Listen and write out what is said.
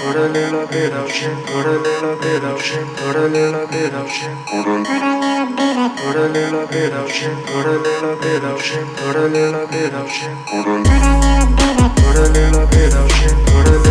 Put a little bit of shit, put a little bit of shit, put a little bit of shit, put a little bit of shit, put a little bit of shit, put a little bit of shit, put a little bit of shit, put a little